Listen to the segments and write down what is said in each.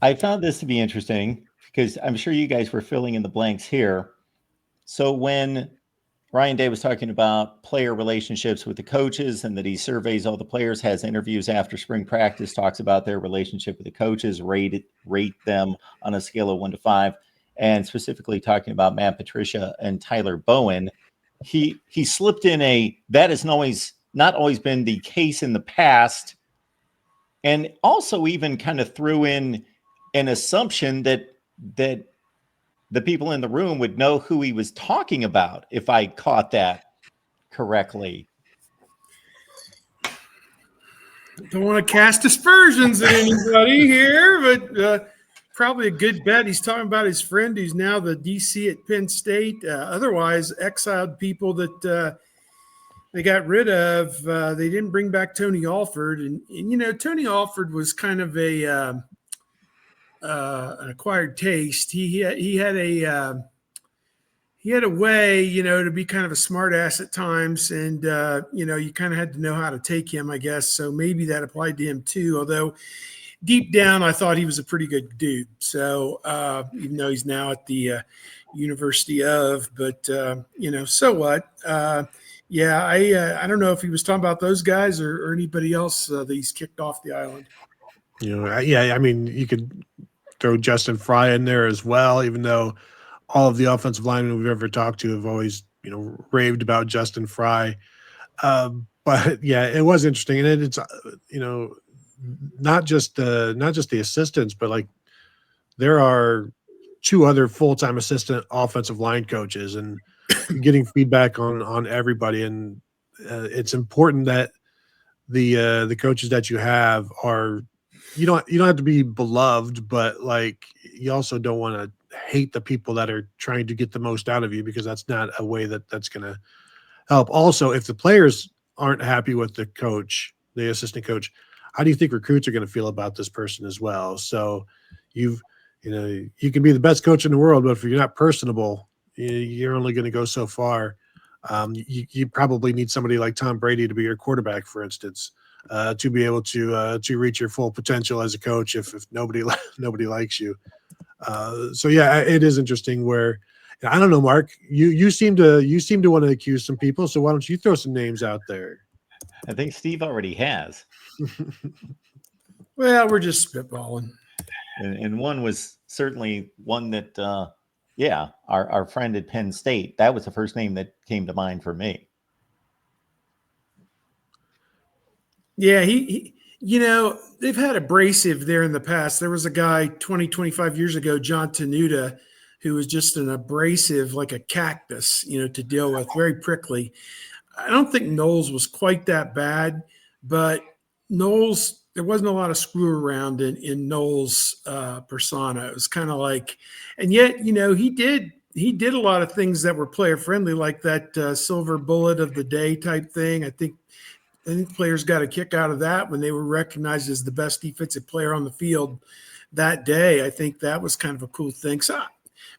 I found this to be interesting because I'm sure you guys were filling in the blanks here. So when Ryan Day was talking about player relationships with the coaches and that he surveys all the players, has interviews after spring practice, talks about their relationship with the coaches, rate them on a scale of 1 to 5, and specifically talking about Matt Patricia and Tyler Bowen. He slipped in a that has not always been the case in the past, and also even kind of threw in an assumption that the people in the room would know who he was talking about, if I caught that correctly. Don't want to cast aspersions at anybody here, but probably a good bet. He's talking about his friend who's now the DC at Penn State. Otherwise, exiled people that they got rid of. They didn't bring back Tony Alford, and Tony Alford was kind of an acquired taste. He had a way, to be kind of a smart ass at times. And, you kind of had to know how to take him, I guess. So maybe that applied to him too. Although deep down, I thought he was a pretty good dude. So even though he's now at the University of, but, so what? Yeah, I don't know if he was talking about those guys or anybody else that he's kicked off the island. Yeah, I mean, you could throw Justin Fry in there as well, even though all of the offensive linemen we've ever talked to have always, raved about Justin Fry. But yeah, it was interesting, and it's not just the assistants, but like there are 2 other full-time assistant offensive line coaches, and getting feedback on everybody. And it's important that the coaches that you have are you don't have to be beloved, but like you also don't want to hate the people that are trying to get the most out of you, because that's not a way that's going to help. Also, if the players aren't happy with the coach, the assistant coach, how do you think recruits are going to feel about this person as well? So you can be the best coach in the world, but if you're not personable, you're only going to go so far. You probably need somebody like Tom Brady to be your quarterback, for instance, to be able to reach your full potential as a coach if nobody likes you. So yeah, it is interesting where I don't know, Mark, you seem to want to accuse some people. So why don't you throw some names out there? I think Steve already has. Well, we're just spitballing. And one was certainly one that, our friend at Penn State, that was the first name that came to mind for me. Yeah, he they've had abrasive there in the past. There was a guy 20, 25 years ago, John Tenuta, who was just an abrasive like a cactus, to deal with, very prickly. I don't think Knowles was quite that bad, but Knowles, there wasn't a lot of screw around in Knowles' persona. It was kind of like, and yet, he did a lot of things that were player friendly, like that silver bullet of the day type thing. I think players got a kick out of that when they were recognized as the best defensive player on the field that day. I think that was kind of a cool thing. So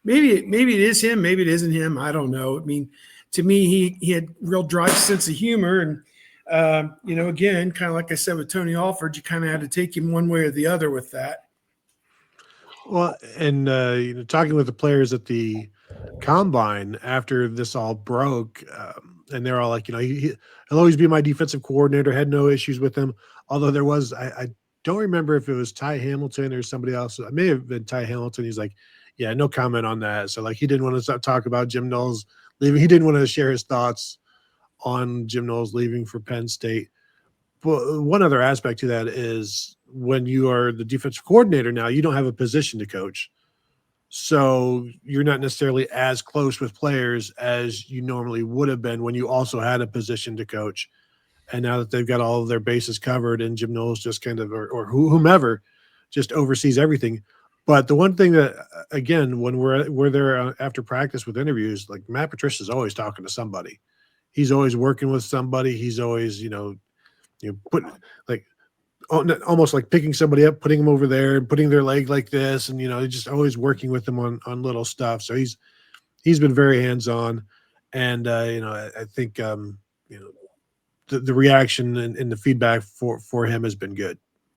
maybe it is him, maybe it isn't him. I don't know. I mean, to me, he had real dry sense of humor, and again, kind of like I said with Tony Alford, you kind of had to take him one way or the other with that. Well, and talking with the players at the combine after this all broke, and they're all like, he'll always be my defensive coordinator. Had no issues with him, although there was I don't remember if it was Ty Hamilton or somebody else. It may have been Ty Hamilton. He's like, yeah, no comment on that. So like he didn't want to talk about Jim Knowles leaving. He didn't want to share his thoughts on Jim Knowles leaving for Penn State. But one other aspect to that is when you are the defensive coordinator now, you don't have a position to coach. So you're not necessarily as close with players as you normally would have been when you also had a position to coach. And now that they've got all of their bases covered and Jim Knowles just kind of, or whomever just oversees everything. But the one thing that, again, when we're there after practice with interviews, like Matt Patricia is always talking to somebody. He's always working with somebody. He's always, put like almost like picking somebody up, putting them over there and putting their leg like this. And, just always working with them on little stuff. So he's been very hands-on. And, I think, the reaction and the feedback for him has been good.